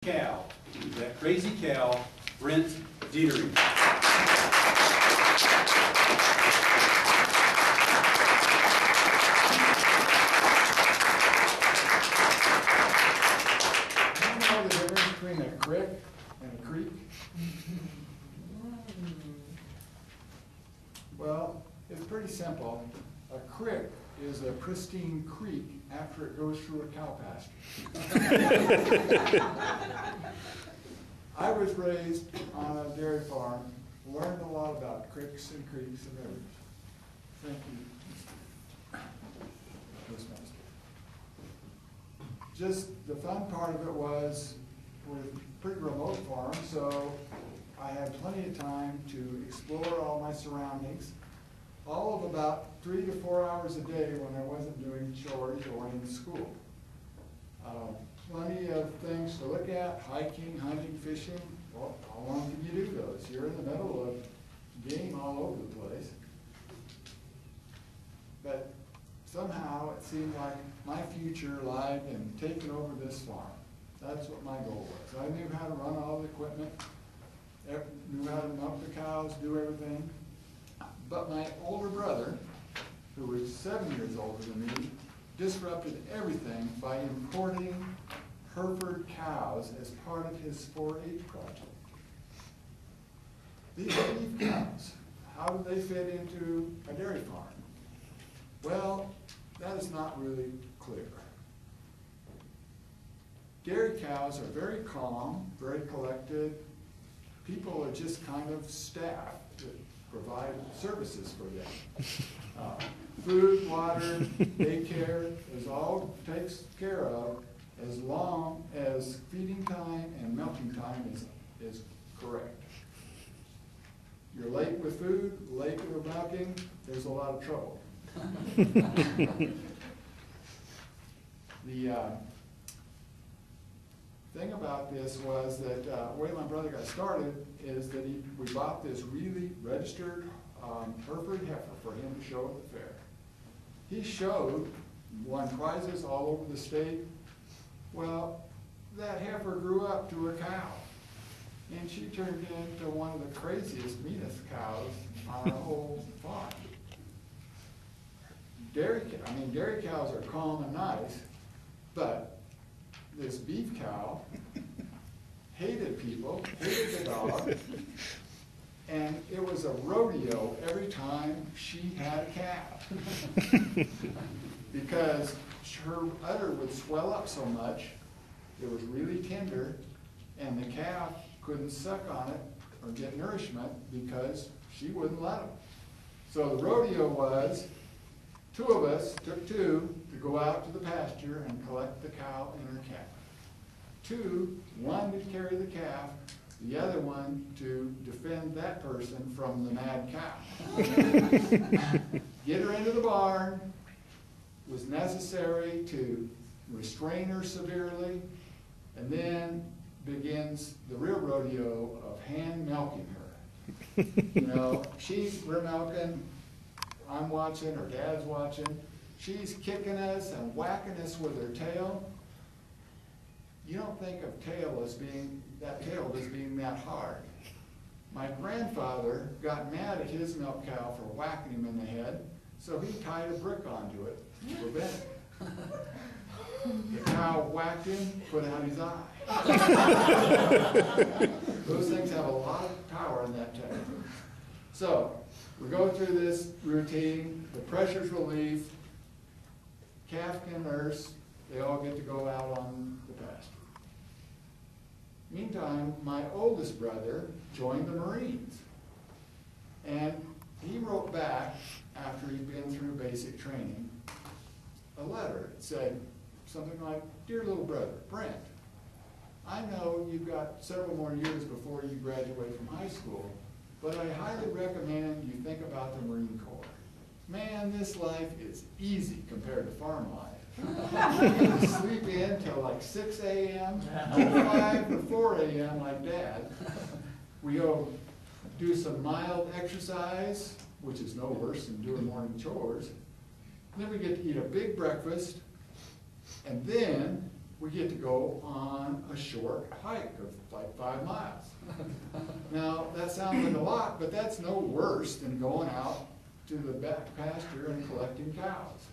cow, that crazy cow, Brent Dieterich. The difference between a crick and a creek? Well, it's pretty simple. A crick is a pristine creek after it goes through a cow pasture. I was raised on a dairy farm, learned a lot about cricks and creeks and rivers. Thank you, Postmaster. Just the fun part of it was we're a pretty remote farm, so I had plenty of time to explore all my surroundings, all of about 3 to 4 hours a day when I wasn't doing chores or in school. Plenty of things to look at, hiking, hunting, fishing. Well, how long can you do those? You're in the middle of game all over the place. But somehow it seemed like my future lied in taking over this farm. That's what my goal was. I knew how to run all the equipment, knew how to milk the cows, do everything. But my older brother, who was 7 years older than me, disrupted everything by importing Hereford cows as part of his 4-H project. These beef cows, how do they fit into a dairy farm? Well, that is not really clear. Dairy cows are very calm, very collected. People are just kind of staff that provide services for them. Food, water, daycare is all takes care of as long as feeding time and milking time is correct. You're late with food, late with milking, there's a lot of trouble. The thing about this was that the way my brother got started is that we bought this really registered Hereford heifer for him to show at the fair. He showed, won prizes all over the state. Well, that heifer grew up to a cow, and she turned into one of the craziest, meanest cows on our whole farm. Dairy cows are calm and nice, but this beef cow hated people, hated the dog, and it was a rodeo every time she had a calf. Because her udder would swell up so much, it was really tender, and the calf couldn't suck on it or get nourishment because she wouldn't let him. So the rodeo was, two of us took two to go out to the pasture and collect the cow and her calf. Two, one to carry the calf, the other one to defend that person from the mad cow. Get her into the barn was necessary to restrain her severely, and then begins the real rodeo of hand milking her. You know, we're milking, I'm watching, her dad's watching, she's kicking us and whacking us with her tail. You don't think of tail as being that hard. My grandfather got mad at his milk cow for whacking him in the head, so he tied a brick onto it to prevent it. The cow whacked him, put out his eye. Those things have a lot of power in that tail. So, we go through this routine, the pressure's relieved, calf can nurse, they all get to go out on the pasture. Meantime, my oldest brother joined the Marines. And he wrote back, after he'd been through basic training, a letter. It said something like, "Dear little brother, Brent, I know you've got several more years before you graduate from high school, but I highly recommend you think about the Marine Corps. Man, this life is easy compared to farm life. You sleep in till like 6 a.m., 5 to 4 a.m. like Dad. We go do some mild exercise, which is no worse than doing morning chores. And then we get to eat a big breakfast, and then we get to go on a short hike of like 5 miles. Now, that sounds like a lot, but that's no worse than going out to the back pasture and collecting cows.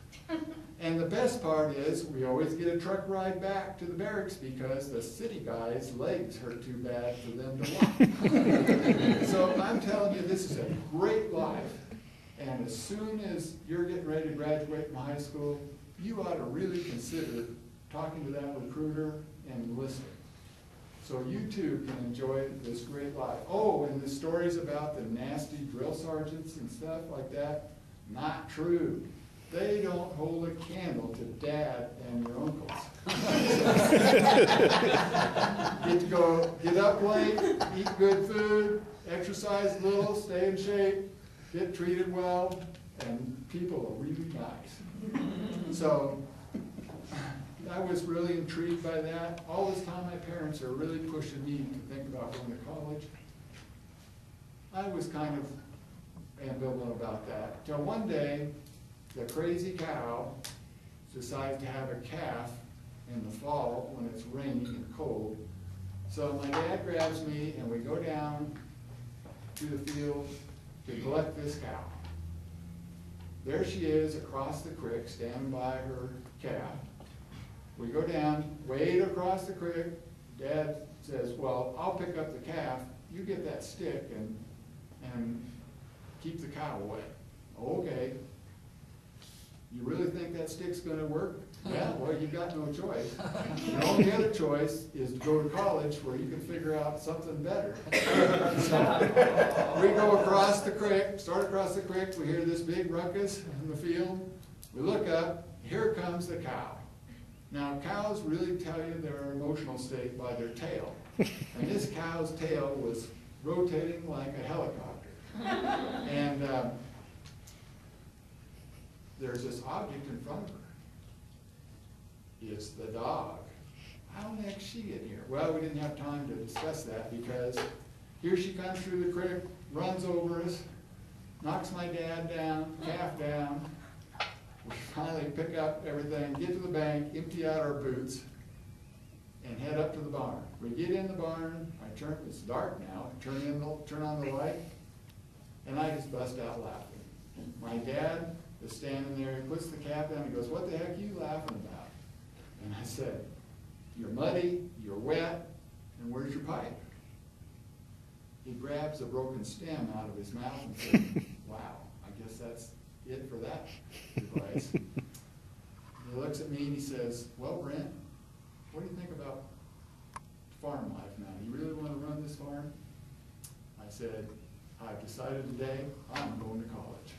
And the best part is, we always get a truck ride back to the barracks because the city guys' legs hurt too bad for them to walk. So I'm telling you, this is a great life. And as soon as you're getting ready to graduate from high school, you ought to really consider talking to that recruiter and enlisting. So you too can enjoy this great life. Oh, and the stories about the nasty drill sergeants and stuff like that, not true. They don't hold a candle to Dad and your uncles. Get up late, eat good food, exercise a little, stay in shape, get treated well, and people are really nice. So I was really intrigued by that. All this time my parents are really pushing me to think about going to college. I was kind of ambivalent about that. Till one day, the crazy cow decides to have a calf in the fall when it's rainy and cold. So my dad grabs me and we go down to the field to collect this cow. There she is across the creek, standing by her calf. We go down, wade across the creek. Dad says, well, I'll pick up the calf. You get that stick and keep the cow away. Okay. You really think that stick's going to work? Yeah, well, you've got no choice. The only other choice is to go to college where you can figure out something better. So we go across the creek, start across the creek, we hear this big ruckus in the field. We look up, here comes the cow. Now, cows really tell you their emotional state by their tail. And this cow's tail was rotating like a helicopter. And there's this object in front of her. It's the dog. How the heck she get here? Well, we didn't have time to discuss that because here she comes through the creek, runs over us, knocks my dad down, calf down. We finally pick up everything, get to the bank, empty out our boots, and head up to the barn. We get in the barn, it's dark now, turn on the light, and I just bust out laughing. My dad is standing there, he puts the cap down, he goes, what the heck are you laughing about? And I said, you're muddy, you're wet, and where's your pipe? He grabs a broken stem out of his mouth and says, wow, I guess that's it for that device. He looks at me and he says, well, Brent, what do you think about farm life now? Do you really want to run this farm? I said, I've decided today I'm going to college.